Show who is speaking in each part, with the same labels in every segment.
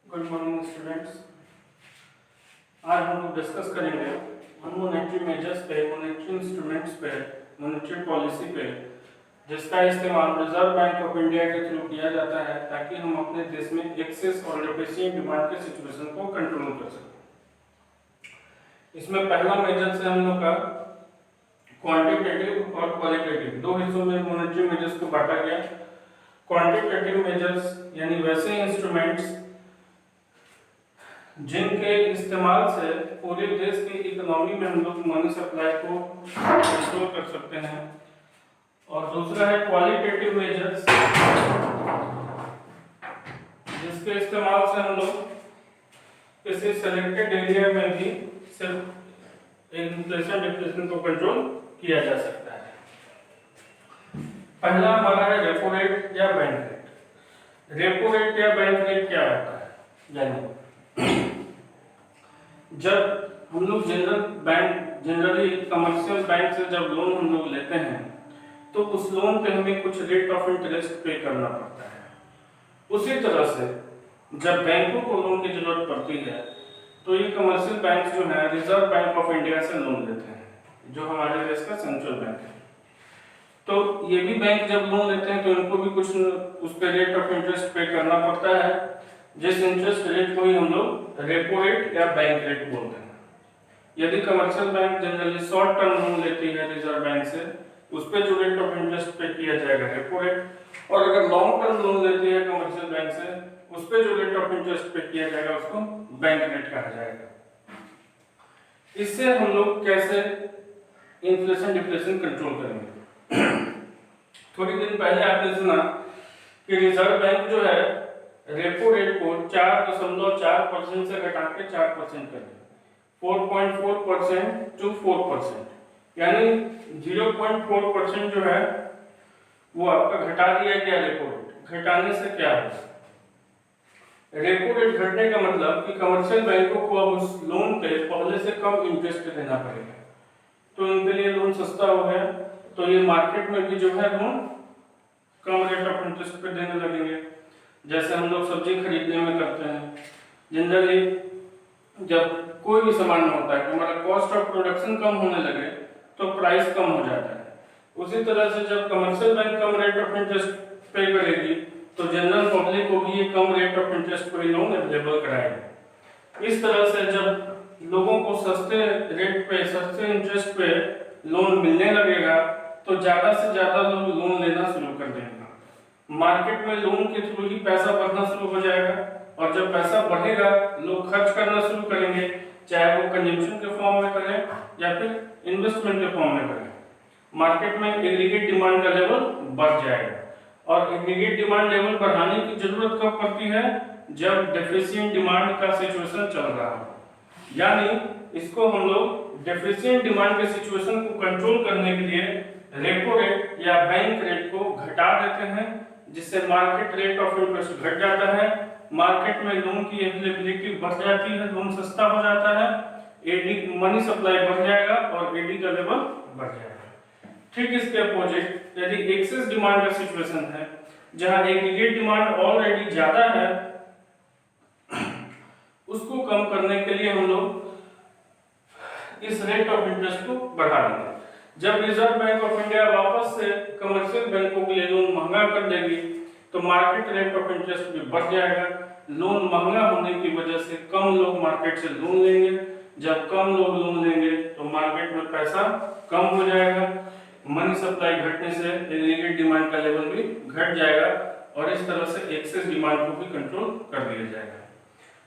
Speaker 1: Good morning students. आज हम लोग डिस्कस करेंगे मॉनेटरी मेजर्स पे, मॉनेटरी इंस्ट्रूमेंट्स पे, मॉनेटरी पॉलिसी पे, जिसका इस्तेमाल रिजर्व बैंक ऑफ इंडिया के थ्रू किया जाता है ताकि हम अपने देश में एक्सेस और डिप्रिसिएशन डिमांड के सिचुएशन को कंट्रोल कर सकें। इसमें पहला मेजर से हम लोग का क्वांटिटेटिव और क्वालिटेटिव दो हिस्सों में मॉनेटरी मेजर्स को बांटा गया। क्वांटिटेटिव मेजर्स यानी वैसे इंस्ट्रूमेंट्स जिनके इस्तेमाल से पूरे देश की इकोनॉमी में हम लोग मनी सप्लाई को कंट्रोल कर सकते हैं, और दूसरा है क्वालिटेटिव मेजर्स जिसके इस्तेमाल से हम लोग किसी सेलेक्टेड एरिया में भी सिर्फ इन्फ्लेशन डिफ्लेशन को कंट्रोल किया जा सकता है। पहला हमारा है रेपो रेट या बैंक रेट। रेपो रेट या बैंक रेट क्या होता है? यानी जब हम लोग जनरली कमर्शियल बैंक से जब लोन हम लोग लेते हैं तो उस लोन पे हमें कुछ रेट ऑफ इंटरेस्ट पे करना पड़ता है। उसी तरह से जब बैंकों को लोन की जरूरत पड़ती है तो ये कमर्शियल बैंक जो है रिजर्व बैंक ऑफ इंडिया से लोन लेते हैं, जो हमारे देश का सेंट्रल बैंक है। तो ये भी बैंक जब लोन लेते हैं तो इनको भी कुछ उस पर रेट ऑफ इंटरेस्ट पे करना पड़ता है, जिस इंटरेस्ट रेट को ही हम लोग रेपो रेट या बैंक रेट बोलते हैं। यदि commercial bank generally short term loan लेती है रिजर्व बैंक से, उस पर जो रेट ऑफ इंटरेस्ट पे किया जाएगा रेपो रेट, और अगर लॉन्ग टर्म लोन लेती है कमर्शियल बैंक से, उस पर जो रेट ऑफ इंटरेस्ट पे किया जाएगा उसको बैंक रेट कहा जाएगा। इससे हम लोग कैसे इन्फ्लेशन डिफ्लेशन कंट्रोल करेंगे? थोड़ी दिन पहले आपने सुना कि रिजर्व बैंक जो है रेपो रेट को 4.4% से घटा के 4% कर दिया, 4.4% to 4%, यानी 0.4% जो है वो आपका घटा दिया गया रेपो रेट। घटाने से क्या होगा? रेपो रेट घटने का मतलब कि कमर्शियल बैंकों को अब उस लोन पे पहले से कम इंटरेस्ट देना पड़ेगा, तो उनके लिए लोन सस्ता हो गया, तो ये मार्केट में भी जो है loan come rate of interest पे देने लगेंगे। जैसे हम लोग सब्जी खरीदने में करते हैं, जनरली जब कोई भी सामान होता है, हमारा कॉस्ट ऑफ प्रोडक्शन कम होने लगे तो प्राइस कम हो जाता है। उसी तरह से जब commercial bank come rate of interest पे करेगी तो जनरल पब्लिक को भी ये कम रेट ऑफ इंटरेस्ट पर लोन अवेलेबल कराएगी। इस तरह से जब लोगों को सस्ते रेट पे, सस्ते इंटरेस्ट पे लोन मिलने लगेगा तो ज्यादा से ज्यादा लोग लोन लेना शुरू कर देंगे। मार्केट में लोन के थ्रू ही पैसा बढ़ना शुरू हो जाएगा, और जब पैसा बढ़ेगा लोग खर्च करना शुरू करेंगे, चाहे वो कंजम्पशन के फॉर्म में करें या फिर इन्वेस्टमेंट के फॉर्म में करें। मार्केट में एग्रीगेट डिमांड का लेवल बढ़ जाएगा, और एग्रीगेट डिमांड लेवल बढ़ाने की जरूरत कब पड़ती है? जब डेफिशिएंट डिमांड का सिचुएशन चल रहा हो। यानी इसको हम लोग डेफिशिएंट डिमांड के सिचुएशन को कंट्रोल करने के लिए रेपो रेट या बैंक रेट को घटा देते हैं, जिससे मार्केट रेट ऑफ इंटरेस्ट घट जाता है, मार्केट में लोन की अवेलेबिलिटी बढ़ जाती है, लोन सस्ता हो जाता है, एडी मनी सप्लाई बढ़ जाएगा और एडी का लेवल बढ़ जाएगा। ठीक इसके अपोजिट यदि एक्सेस डिमांड का सिचुएशन है, जहां एग्रीगेट डिमांड ऑलरेडी ज्यादा है, उसको कम करने के लिए हम लोग इस रेट ऑफ इंटरेस्ट को बढ़ा देंगे। जब रिजर्व बैंक ऑफ इंडिया वापस से कमर्शियल बैंकों के लिए लोन महंगा कर देगी तो मार्केट रेट ऑफ इंटरेस्ट भी बढ़ जाएगा। लोन महंगा होने की वजह से कम लोग मार्केट से लोन लेंगे, जब कम लोग लोन लेंगे तो मार्केट में पैसा कम हो जाएगा, मनी सप्लाई घटने से एग्रीगेट डिमांड का लेवल भी घट जाएगा, और इस तरह से एक्सेस डिमांड को भी कंट्रोल कर दिया जाएगा।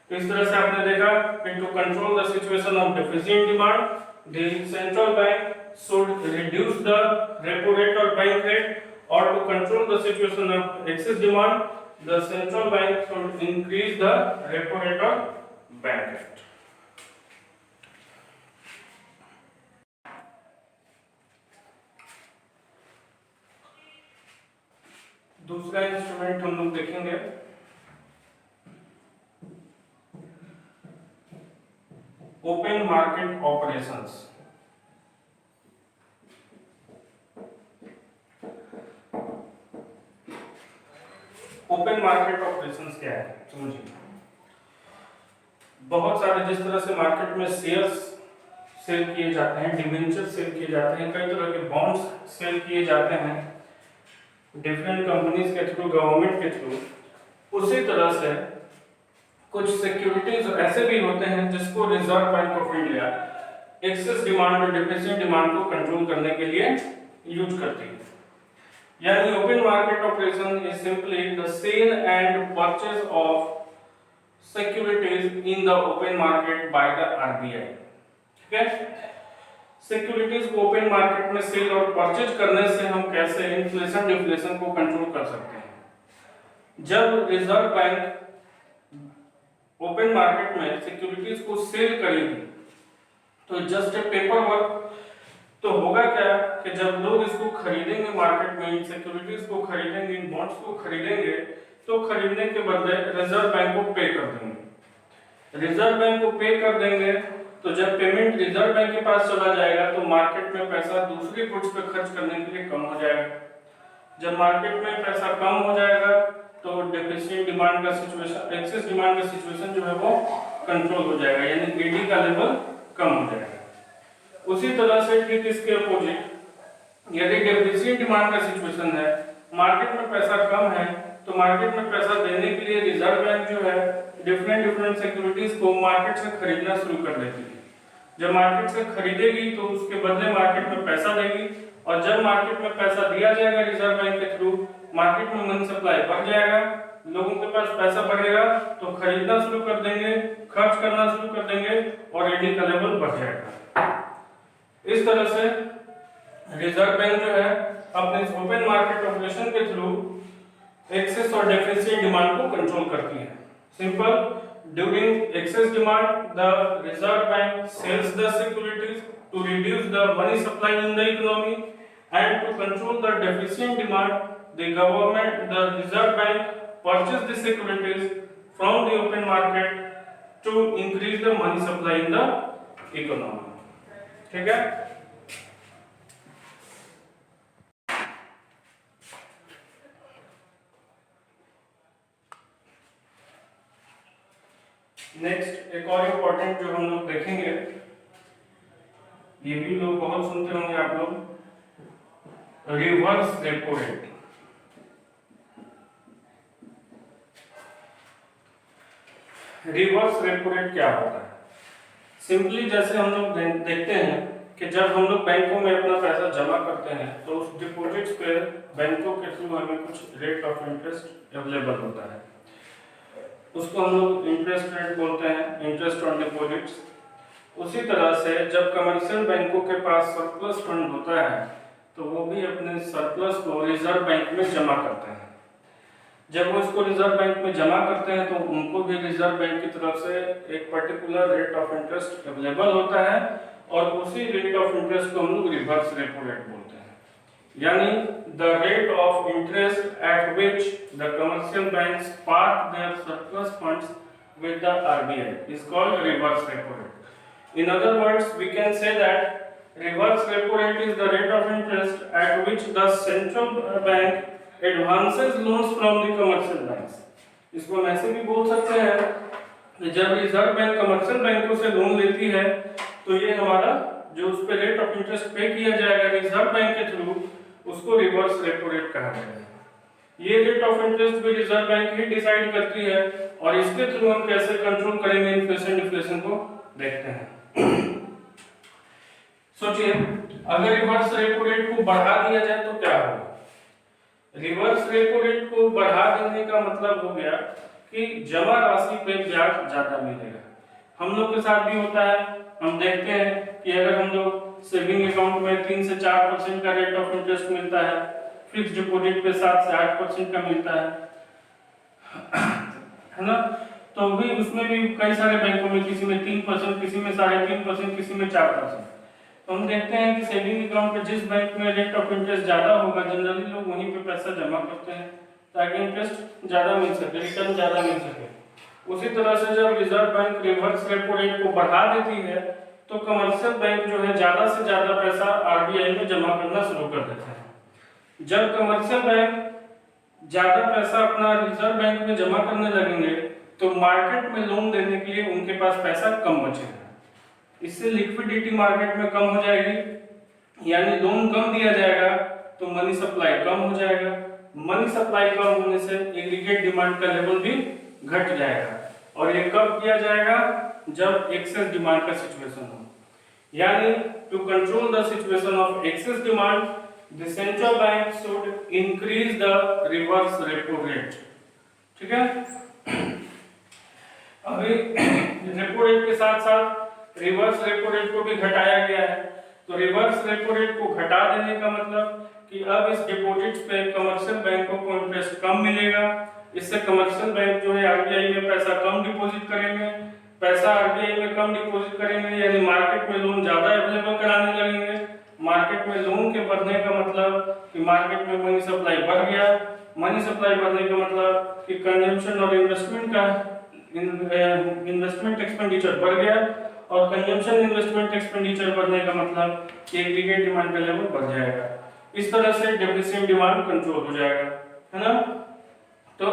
Speaker 1: तो इस तरह से आपने देखा कि to control the situation of deficient demand, the central bank should reduce the repo rate or bank rate, or to control the situation of excess demand, the central bank should increase the repo rate or bank rate. दूसरा instrument हम लोग देखेंगे open market operations. Open market operations क्या है समझिए। बहुत सारे जिस तरह से मार्केट में शेयर्स सेल किए जाते हैं, डिबेंचर सेल किए जाते हैं, कई तरह के बॉन्ड्स सेल किए जाते हैं डिफरेंट कंपनीज के थ्रू, गवर्नमेंट के थ्रू, उसी तरह से कुछ सिक्योरिटीज ऐसे भी होते हैं जिसको reserve bank of India excess demand और डिफिसिट डिमांड को कंट्रोल करने के लिए यूज करती है। यानी open market operation is simply the sale and purchase of securities in the open market by the RBI. ठीक है, सिक्योरिटीज को ओपन मार्केट में सेल और परचेज करने से हम कैसे इन्फ्लेशन डिफ्लेशन को कंट्रोल कर सकते हैं। जब रिजर्व बैंक ओपन मार्केट में सिक्योरिटीज को सेल करेगी तो जस्ट ए पेपर वर्क, तो होगा क्या कि जब लोग इसको खरीदेंगे मार्केट में, इन सिक्योरिटीज को खरीदेंगे, इन बॉन्ड्स को खरीदेंगे, तो खरीदने के बदले रिजर्व बैंक को पे कर देंगे। रिजर्व बैंक को पे कर देंगे तो जब पेमेंट रिजर्व बैंक के पास चला जाएगा तो मार्केट में पैसा दूसरी गुड्स पे खर्च करने के लिए कम हो जाएगा। जब मार्केट में पैसा कम हो जाएगा तो डेफिसिट डिमांड का सिचुएशन, एक्सेस डिमांड का सिचुएशन जो है वो कंट्रोल हो जाएगा, यानी एडी का लेवल कम हो जाएगा। उसी तरह से ठीक इसके अपोजिट, यदि डेफिसिट डिमांड का सिचुएशन है, मार्केट में पैसा कम है, तो मार्केट में पैसा देने के लिए रिजर्व बैंक जो है डिफरेंट सिक्योरिटीज को मार्केट से खरीदना शुरू कर देती है। जब मार्केट से खरीदेगी तो उसके बदले मार्केट में पैसा देगी, और जब मार्केट में पैसा दिया जाएगा रिजर्व बैंक के थ्रू, मार्केट में मनी सप्लाई बढ़ जाएगा, लोगों के पास पैसा बढ़ेगा तो खरीदना शुरू कर देंगे, खर्च करना शुरू कर देंगे और एडी का लेवल बढ़ जाएगा। इस तरह से रिजर्व बैंक जो है अपने ओपन मार्केट ऑपरेशन के थ्रू एक्सेस और डेफिसिट डिमांड को कंट्रोल करती है। Simple, during excess demand the reserve bank sells the securities to reduce the money supply in the economy, and to control the deficit demand the reserve bank purchase the securities from the open market to increase the money supply in the economy। ठीक है, next एक और important जो हम लोग देखेंगे, ये भी लोग बहुत सुनते होंगे आप लोग, reverse repo rate. Reverse repo rate क्या होता है? सिंपली जैसे हम लोग देखते हैं कि जब हम लोग बैंकों में अपना पैसा जमा करते हैं तो उस डिपॉजिट्स पे बैंकों के थ्रू हमें कुछ रेट ऑफ इंटरेस्ट अवेलेबल होता है, उसको हम लोग इंटरेस्ट रेट बोलते हैं, इंटरेस्ट ऑन डिपॉजिट्स। उसी तरह से जब कमर्शियल बैंकों के पास सरप्लस फंड होता है तो वो भी अपने सरप्लस को रिजर्व बैंक में जमा करते हैं। जब वो इसको रिजर्व बैंक में जमा करते हैं तो उनको भी रिजर्व बैंक की तरफ से एक particular rate of interest available होता है, और उसी रेट ऑफ इंटरेस्ट को हम लोग रिवर्स रेपो रेट बोलते हैं। यानी the rate of interest at which the commercial banks park their surplus funds with the RBI is called reverse repo rate. In other words we can say that reverse repo rate is the rate of interest at which the central bank advances loans from the commercial banks. इसको हम ऐसे भी बोल सकते हैं कि जब reserve bank commercial बैंकों से लोन लेती है तो ये हमारा जो उस पे रेट ऑफ इंटरेस्ट पे किया जाएगा रिजर्व बैंक के थ्रू, उसको रिवर्स रेपो रेट कहा जाएगा। ये रेट ऑफ इंटरेस्ट भी रिजर्व बैंक ही डिसाइड करती है, और इसके थ्रू हम कैसे कंट्रोल करेंगे इन्फ्लेशन डिफ्लेशन को देखते हैं। सोचिए, अगर रिवर्स रेपो रेट को बढ़ा दिया जाए तो क्या होगा? रिवर्स रेपो रेट को बढ़ा देने का मतलब हो गया कि जमा राशि पे ब्याज ज्यादा मिलेगा। हम लोग के साथ भी होता है, हम देखते हैं कि अगर हम लोग सेविंग अकाउंट में 3 से 4% का रेट ऑफ इंटरेस्ट मिलता है, फिक्स डिपॉजिट पे 7 से 8% का मिलता है ना, तो भी उसमें भी कई सारे बैंकों में किसी में 3%, किसी में 3.5%, किसी में 4%। तो हम देखते हैं कि सेविंग अकाउंट पे जिस बैंक में रेट ऑफ इंटरेस्ट ज्यादा होगा, जनरली लोग वहीं पे पैसा जमा करते हैं ताकि इंटरेस्ट ज्यादा मिल सके, रिटर्न ज्यादा मिल सके। उसी तरह से जब reserve bank reverse repo rate को बढ़ा देती है तो कमर्शियल बैंक जो है ज्यादा से ज्यादा पैसा आरबीआई में जमा करना शुरू कर देता है। जब कमर्शियल बैंक ज्यादा पैसा अपना रिजर्व बैंक में जमा करने लगेंगे तो मार्केट में लोन देने के लिए उनके पास पैसा कम बचेगा, इससे लिक्विडिटी मार्केट में कम हो जाएगी, यानी लोन कम दिया जाएगा तो मनी सप्लाई कम हो जाएगा, मनी सप्लाई कम होने से एग्रीगेट डिमांड का लेवल भी घट जाएगा, और ये कब किया जाएगा, जब एक्सेस डिमांड का सिचुएशन हो। यानी to control the situation of excess demand the central bank should increase the reverse repo rate. ठीक है, अभी रेपो रेट के साथ साथ रिवर्स रेपो रेट को भी घटाया गया है। तो रिवर्स रेपो रेट को घटा देने का मतलब कि अब इस डिपॉजिट्स पे कमर्शियल बैंकों को इंटरेस्ट कम मिलेगा, इससे कमर्शियल बैंक जो है आरबीआई में पैसा कम डिपॉजिट करेंगे, पैसा आरबीआई में कम डिपॉजिट करेंगे, यानी मार्केट में लोन ज्यादा अवेलेबल कराने लगेंगे। मार्केट में लोन के बढ़ने का मतलब कि मार्केट में मनी सप्लाई बढ़ गया, मनी सप्लाई बढ़ने का मतलब कि कंजम्पशन और इन्वेस्टमेंट का इन्वेस्टमेंट एक्सपेंडिचर बढ़ गया, और कंजम्पशन इन्वेस्टमेंट एक्सपेंडिचर बढ़ने का मतलब कि एग्रीगेट डिमांड का लेवल बढ़ जाएगा। इस तरह से डेफिसिएंट डिमांड कंट्रोल हो जाएगा, है ना। तो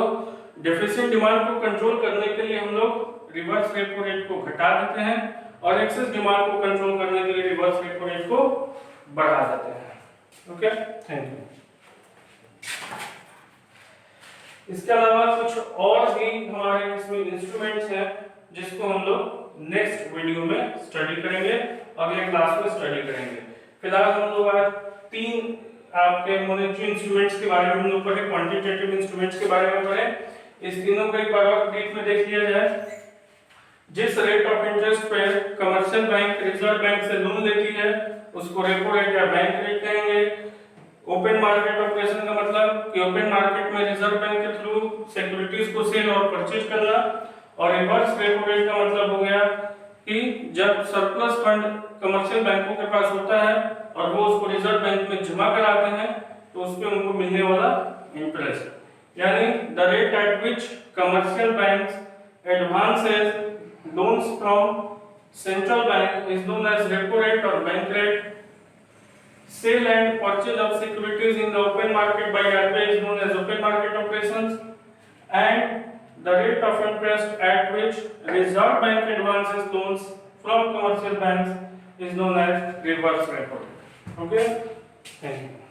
Speaker 1: डेफिसिएंट डिमांड को कंट्रोल करने के लिए हम लोग रिवर्स रेपो रेट को घटा देते हैं, और एक्सेस डिमांड को कंट्रोल करने के लिए रिवर्स रेपो रेट को बढ़ा देते हैं। Okay, thank you. इसके अलावा कुछ और भी हमारे इसमें इंस्ट्रूमेंट्स हैं जिसको हम लोग नेक्स्ट वीडियो में स्टडी करेंगे, अगले क्लास में स्टडी करेंगे। फिलहाल हम लोग आज 3 आपके मॉनेटरी इंस्ट्रूमेंट्स के बारे में हम लोग पढ़े, क्वांटिटेटिव इंस्ट्रूमेंट्स के बारे में पढ़े। इस तीनों को एक बार और ब्रीफ में देख लिया जाए। जिस रेट ऑफ इंटरेस्ट पे कमर्शियल बैंक रिजर्व बैंक से लोन लेती है उसको रेपो रेट या बैंक रेट कहेंगे। ओपन मार्केट ऑपरेशन का मतलब कि ओपन मार्केट में रिजर्व बैंक के थ्रू सिक्योरिटीज को सेल और परचेज करना, और रिवर्स रेपो रेट का मतलब हो गया कि जब सरप्लस फंड कमर्शियल बैंकों के पास होता है और वो उसको रिजर्व बैंक में जमा कराते हैं तो उस पे उनको मिलने वाला इंटरेस्ट, यानी the rate at which commercial banks advances loans from central bank is known as repo rate or bank rate. Sale and purchase of securities in the open market by RBI is known as open market operations, and the rate of interest at which Reserve Bank advances loans from commercial banks is known as reverse repo rate. Okay, thank you.